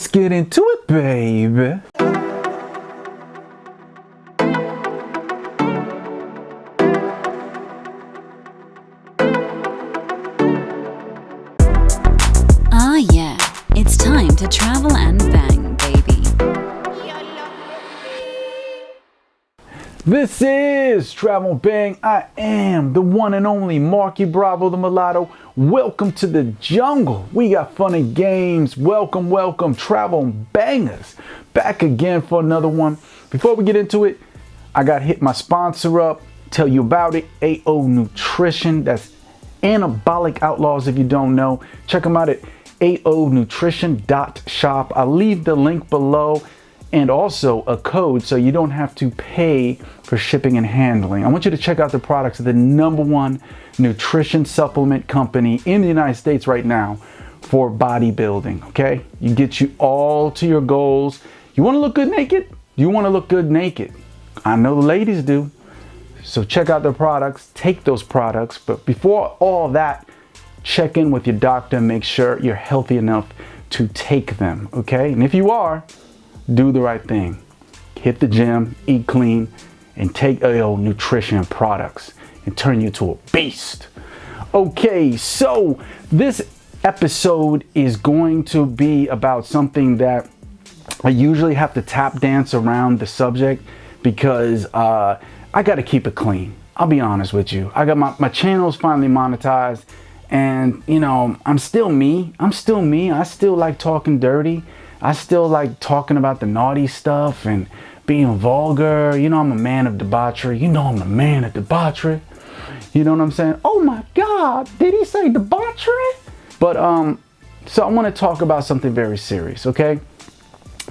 Let's get into it, baby. Ah, yeah, it's time to travel and bang, baby. This is Travel Bang. I am the one and only Marky Bravo the Mulatto. Welcome to the jungle. We got fun and games. Welcome, welcome, Travel Bangers. Back again for another one. Before we get into it, I got to hit my sponsor up, tell you about it. AO Nutrition. That's Anabolic Outlaws if you don't know. Check them out at aonutrition.shop. I'll leave the link below and also a code so you don't have to pay for shipping and handling. I want you to check out the products of the #1 nutrition supplement company in the United States right now for bodybuilding, okay? You get you all to your goals. You want to look good naked? You want to look good naked. I know the ladies do. So check out their products, take those products. But before all that, check in with your doctor and make sure you're healthy enough to take them, okay? And if you are, do the right thing. Hit the gym, eat clean, and take AO Nutrition products and turn you to a beast. Okay, so this episode is going to be about something that I usually have to tap dance around the subject because I got to keep it clean. I'll be honest with you. I got my channel's finally monetized, and you know, I'm still me. I still like talking dirty. I still like talking about the naughty stuff and being vulgar. You know, I'm a man of debauchery. You know, I'm a man of debauchery. You know what I'm saying? Oh my God, did he say debauchery? But so I want to talk about something very serious, okay?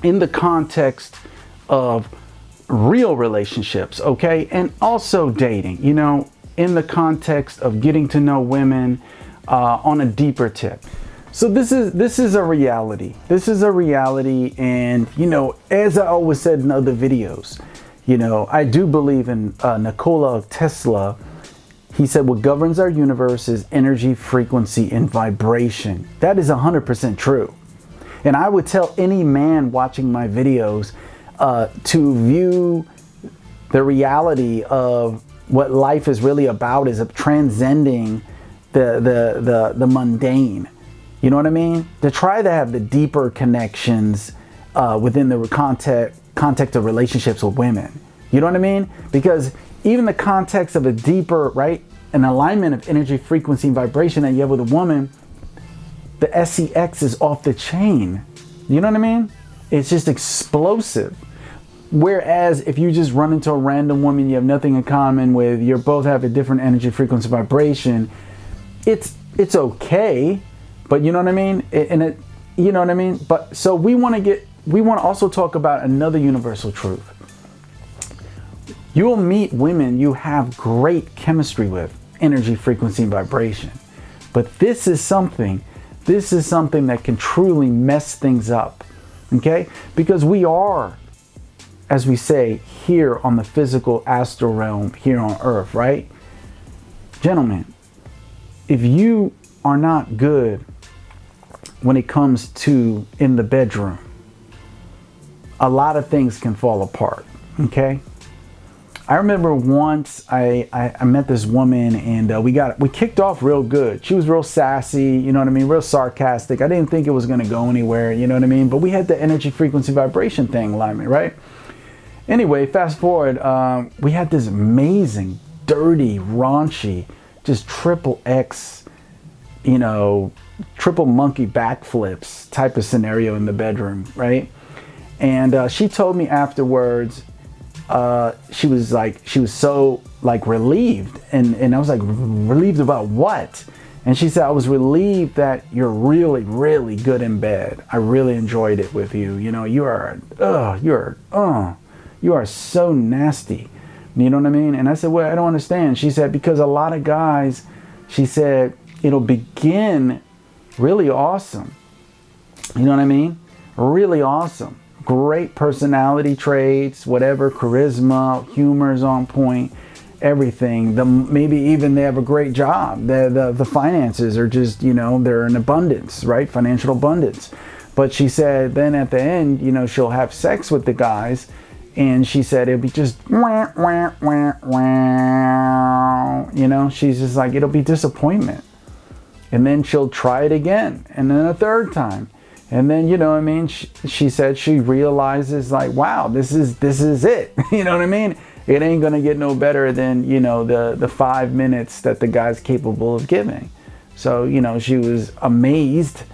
In the context of real relationships, okay? And also dating, you know, in the context of getting to know women on a deeper tip. So this is a reality. This is a reality, and you know, as I always said in other videos, you know, I do believe in Nikola Tesla. He said what governs our universe is energy, frequency, and vibration. That is 100% true. And I would tell any man watching my videos to view the reality of what life is really about is of transcending the mundane. You know what I mean? To try to have the deeper connections within the context of relationships with women. You know what I mean? Because even the context of a deeper, right, an alignment of energy, frequency, and vibration that you have with a woman, the SEX is off the chain. You know what I mean? It's just explosive. Whereas if you just run into a random woman you have nothing in common with, you both have a different energy, frequency, vibration, it's okay. But you know what I mean? You know what I mean? But so we want to also talk about another universal truth. You'll meet women you have great chemistry with, energy, frequency, and vibration. But this is something that can truly mess things up, okay? Because we are, as we say, here on the physical astral realm, here on Earth, right? Gentlemen, if you are not good when it comes to in the bedroom, a lot of things can fall apart, okay? I remember once I met this woman, and we kicked off real good. She was real sassy, you know what I mean, real sarcastic. I didn't think it was gonna go anywhere, you know what I mean? But we had the energy, frequency, vibration thing alignment, right? Anyway, fast forward, we had this amazing, dirty, raunchy, just triple X, you know, triple monkey backflips type of scenario in the bedroom, right? And she told me afterwards, she was so like relieved, and I was like, relieved about what? And she said, I was relieved that you're really, really good in bed. I really enjoyed it with you. You know, you are so nasty. You know what I mean? And I said, well, I don't understand. She said, because a lot of guys, she said, it'll begin really awesome. You know what I mean? Really awesome. Great personality traits, whatever, charisma, humor's on point, everything. Maybe even they have a great job. The finances are just, you know, they're in abundance, right? Financial abundance. But she said then at the end, you know, she'll have sex with the guys, and she said it'll be just wah, wah, wah, wah. You know, she's just like, it'll be disappointment. And then she'll try it again, and then a third time. And then, you know what I mean, she said she realizes like, wow, this is it. You know what I mean? It ain't gonna get no better than, you know, the 5 minutes that the guy's capable of giving. So, you know, she was amazed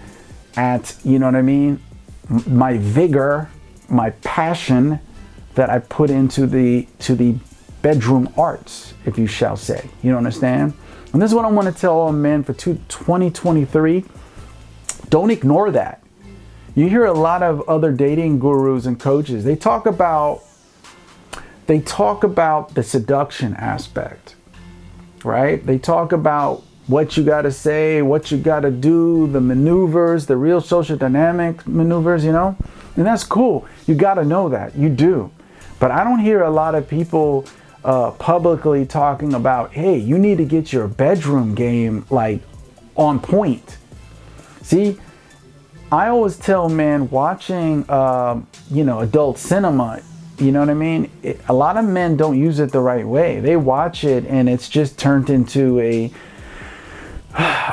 at, you know what I mean, my vigor, my passion that I put into the bedroom arts, if you shall say. You understand? And this is what I want to tell all men for 2023. Don't ignore that. You hear a lot of other dating gurus and coaches. They talk about the seduction aspect, right? They talk about what you got to say, what you got to do, the maneuvers, the real social dynamic maneuvers, you know? And that's cool. You got to know that. You do. But I don't hear a lot of people publicly talking about, hey, you need to get your bedroom game like on point. See, I always tell men watching, you know, adult cinema, you know what I mean? A lot of men don't use it the right way. They watch it and it's just turned into a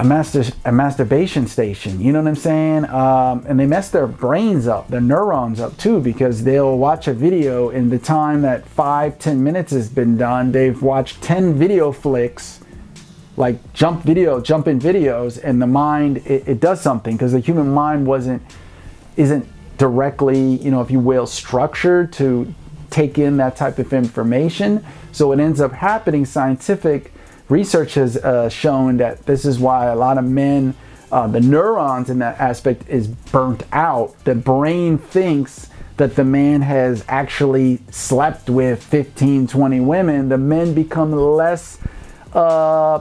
masturbation station, you know what I'm saying? And they mess their brains up, their neurons up too, because they'll watch a video in the time that 5-10 minutes has been done. They've watched 10 video flicks, like jump in videos, and the mind, it does something, because the human mind isn't directly, you know, if you will, structured to take in that type of information. So it ends up happening. Scientific research has shown that this is why a lot of men, the neurons in that aspect is burnt out. The brain thinks that the man has actually slept with 15, 20 women. The men become less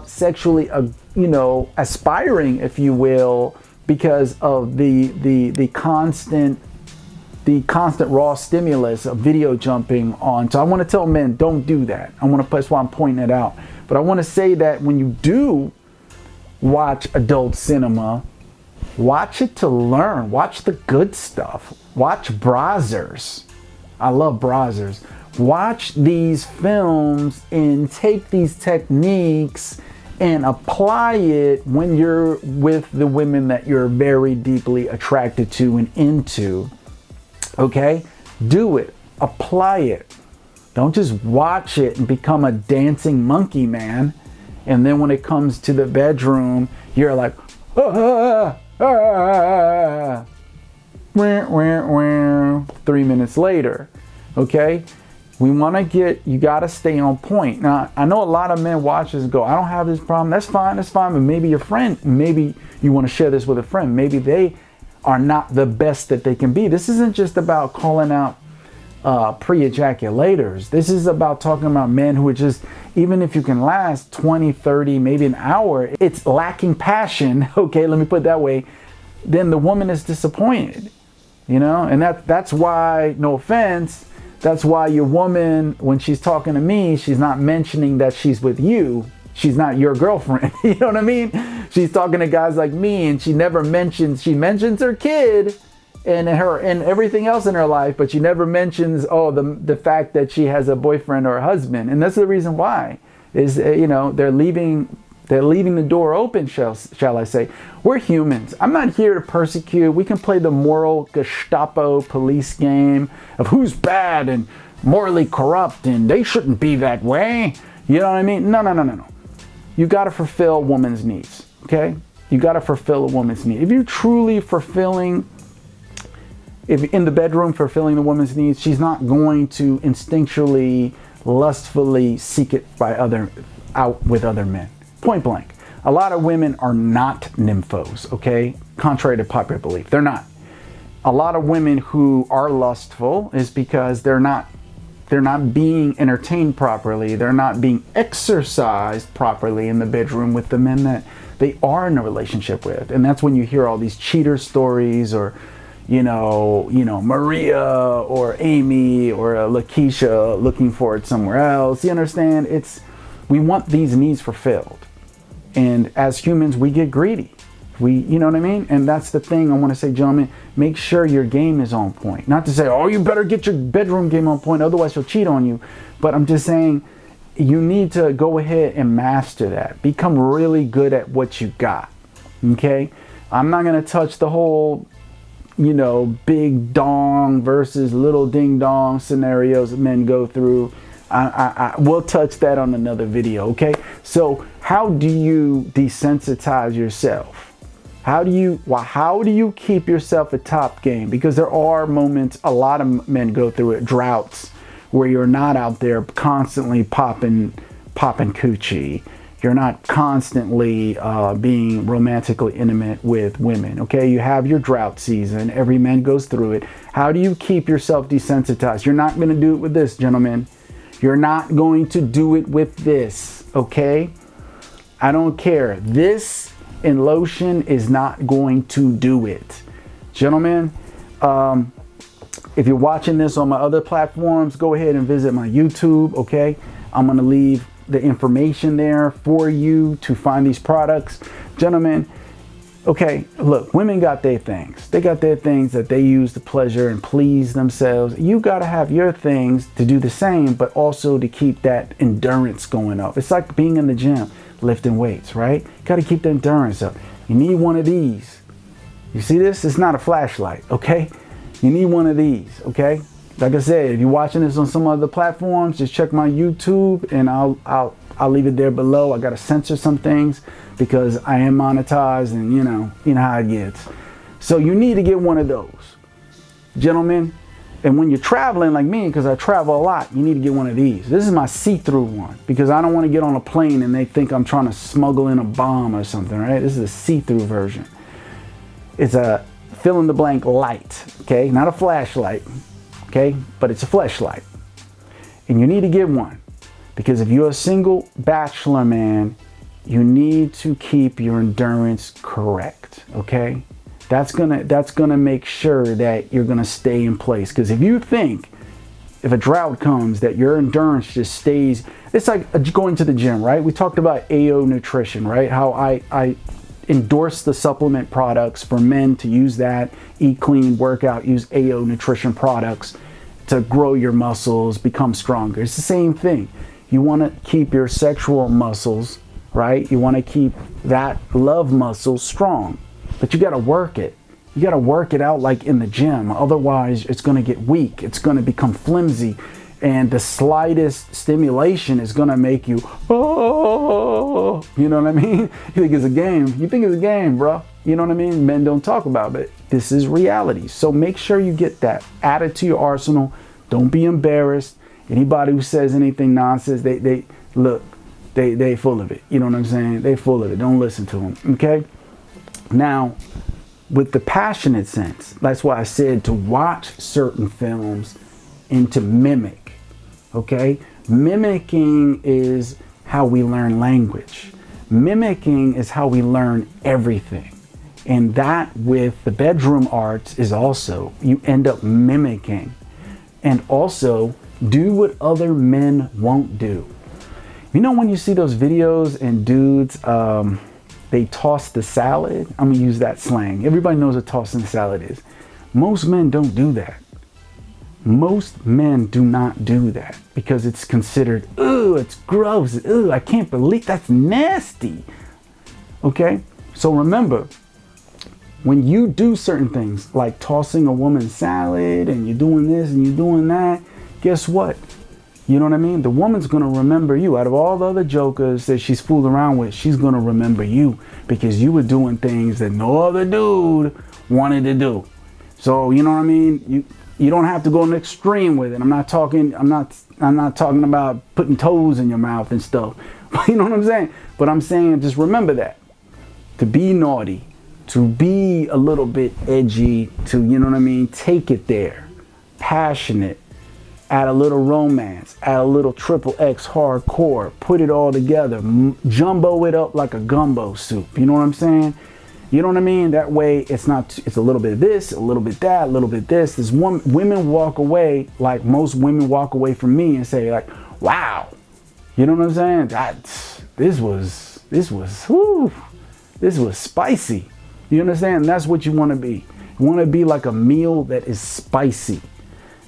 sexually, you know, aspiring, if you will, because of the constant raw stimulus of video jumping on. So I want to tell men, don't do that. That's why I'm pointing it out. But I want to say that when you do watch adult cinema, watch it to learn. Watch the good stuff. Watch browsers. I love browsers. Watch these films and take these techniques and apply it when you're with the women that you're very deeply attracted to and into. Okay? Do it. Apply it. Don't just watch it and become a dancing monkey, man. And then when it comes to the bedroom, you're like, ah, ah, wah, wah, wah, 3 minutes later. Okay? We want to you got to stay on point. Now, I know a lot of men watch this and go, I don't have this problem. That's fine. But maybe your friend, maybe you want to share this with a friend. Maybe they are not the best that they can be. This isn't just about calling out pre-ejaculators. This is about talking about men who are just, even if you can last 20, 30, maybe an hour, it's lacking passion. Okay, let me put it that way. Then the woman is disappointed, you know? And that's why, no offense, that's why your woman, when she's talking to me, she's not mentioning that she's with you. She's not your girlfriend. You know what I mean? She's talking to guys like me, and she mentions her kid and everything else in her life, but she never mentions, the fact that she has a boyfriend or a husband. And that's the reason why is, you know, they're leaving the door open, shall I say. We're humans. I'm not here to persecute. We can play the moral Gestapo police game of who's bad and morally corrupt and they shouldn't be that way. You know what I mean? No. You got to fulfill a woman's needs, okay? You got to fulfill a woman's need. If you're truly if in the bedroom fulfilling the woman's needs, she's not going to instinctually, lustfully seek it out with other men. Point blank. A lot of women are not nymphos, okay? Contrary to popular belief, they're not. A lot of women who are lustful is because they're not being entertained properly. They're not being exercised properly in the bedroom with the men that they are in a relationship with. And that's when you hear all these cheater stories, or you know, Maria or Amy or Lakeisha looking for it somewhere else. You understand? We want these needs fulfilled. And as humans, we get greedy. You know what I mean? And that's the thing I want to say, gentlemen, make sure your game is on point. Not to say, oh, you better get your bedroom game on point, otherwise she'll cheat on you. But I'm just saying, you need to go ahead and master that. Become really good at what you got, okay? I'm not going to touch the whole, you know, big dong versus little ding dong scenarios that men go through. We'll touch that on another video, okay? So how do you desensitize yourself? How do you keep yourself at top game? Because there are moments, a lot of men go through it, droughts, where you're not out there constantly popping coochie. You're not constantly being romantically intimate with women, okay? You have your drought season. Every man goes through it. How do you keep yourself desensitized? You're not going to do it with this, gentlemen. You're not going to do it with this, okay? I don't care. This and lotion is not going to do it. Gentlemen, if you're watching this on my other platforms, go ahead and visit my YouTube, okay? I'm going to leave the information there for you to find these products. Gentlemen, okay, look, women got their things. They got their things that they use to pleasure and please themselves. You got to have your things to do the same, but also to keep that endurance going up. It's like being in the gym, lifting weights, right? You got to keep the endurance up. You need one of these. You see this? It's not a flashlight, okay? You need one of these, okay? Like I said, if you're watching this on some other platforms, just check my YouTube and I'll leave it there below. I got to censor some things because I am monetized, and you know how it gets. So you need to get one of those, gentlemen. And when you're traveling like me, because I travel a lot, you need to get one of these. This is my see-through one because I don't want to get on a plane and they think I'm trying to smuggle in a bomb or something, right? This is a see-through version. It's a fill-in-the-blank light, okay? Not a flashlight, okay? But it's a flashlight. And you need to get one because if you're a single bachelor man, you need to keep your endurance correct, okay? That's gonna make sure that you're gonna stay in place. Because if you think, if a drought comes, that your endurance just stays, it's like going to the gym, right? We talked about AO nutrition, right? How I endorse the supplement products for men to use that, eat clean, work out, use AO nutrition products to grow your muscles, become stronger. It's the same thing. You wanna keep your sexual muscles, right? You wanna keep that love muscle strong. But you got to work it. You got to work it out like in the gym. Otherwise, it's going to get weak. It's going to become flimsy. And the slightest stimulation is going to make you, oh, you know what I mean? You think it's a game. You think it's a game, bro. You know what I mean? Men don't talk about it. This is reality. So make sure you get that. Add it to your arsenal. Don't be embarrassed. Anybody who says anything nonsense, they full of it. You know what I'm saying? They full of it. Don't listen to them. Okay? Now, with the passionate sense, that's why I said to watch certain films and to mimic, okay? Mimicking is how we learn language. Mimicking is how we learn everything. And that with the bedroom arts is also, you end up mimicking. And also, do what other men won't do. You know when you see those videos and dudes, they toss the salad. I'm gonna use that slang. Everybody knows what tossing the salad is. Most men don't do that. Most men do not do that because it's considered, ooh, it's gross. Ooh, I can't believe that's nasty. Okay? So remember, when you do certain things like tossing a woman's salad and you're doing this and you're doing that, guess what? You know what I mean? The woman's going to remember you. Out of all the other jokers that she's fooled around with, she's going to remember you because you were doing things that no other dude wanted to do. So, you know what I mean? You don't have to go an extreme with it. I'm not talking about putting toes in your mouth and stuff. You know what I'm saying? But I'm saying just remember that. To be naughty, to be a little bit edgy, to, you know what I mean? Take it there. Passionate. Add a little romance, add a little XXX hardcore, put it all together, jumbo it up like a gumbo soup. You know what I'm saying? You know what I mean? That way it's not, it's a little bit of this, a little bit that, a little bit this. There's women walk away, like most women walk away from me and say like, wow, you know what I'm saying? This was spicy. You understand? That's what you want to be. You want to be like a meal that is spicy.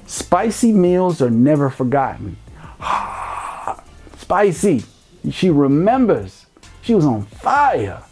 Spicy meals are never forgotten. Spicy. She remembers. She was on fire.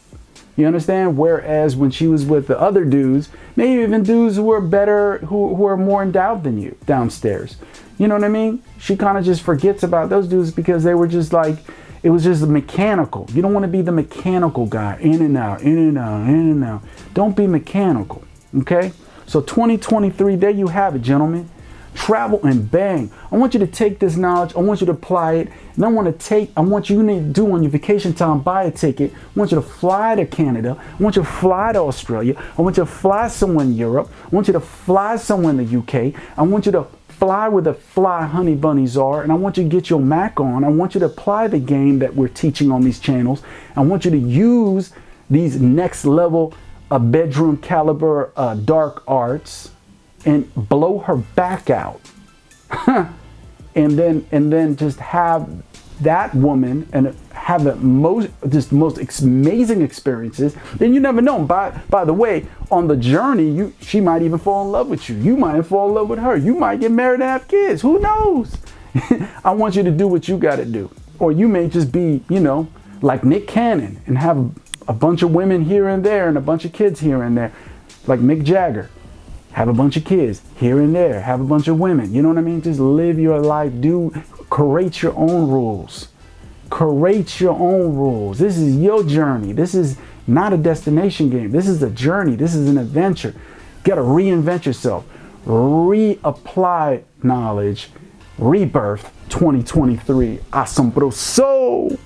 You understand? Whereas when she was with the other dudes, maybe even dudes who were better, who are more endowed than you downstairs. You know what I mean? She kind of just forgets about those dudes because they were just like, it was just mechanical. You don't want to be the mechanical guy. In and out, in and out, in and out. Don't be mechanical. Okay? So 2023, there you have it, gentlemen. Travel and bang. I want you to take this knowledge. I want you to apply it. And I want you to do on your vacation time, buy a ticket. I want you to fly to Canada. I want you to fly to Australia. I want you to fly somewhere in Europe. I want you to fly somewhere in the UK. I want you to fly where the fly honey bunnies are. And I want you to get your Mac on. I want you to apply the game that we're teaching on these channels. I want you to use these next level bedroom caliber dark arts and blow her back out. and then just have that woman and have the most amazing experiences. Then you never know. By the way, on the journey, she might even fall in love with you. You might fall in love with her. You might get married and have kids. Who knows? I want you to do what you got to do. Or you may just be, like Nick Cannon and have a bunch of women here and there and a bunch of kids here and there. Like Mick Jagger. Have a bunch of kids here and there. Have a bunch of women. You know what I mean? Just live your life. Create your own rules. Create your own rules. This is your journey. This is not a destination game. This is a journey. This is an adventure. You got to reinvent yourself. Reapply knowledge. Rebirth 2023. Asombroso.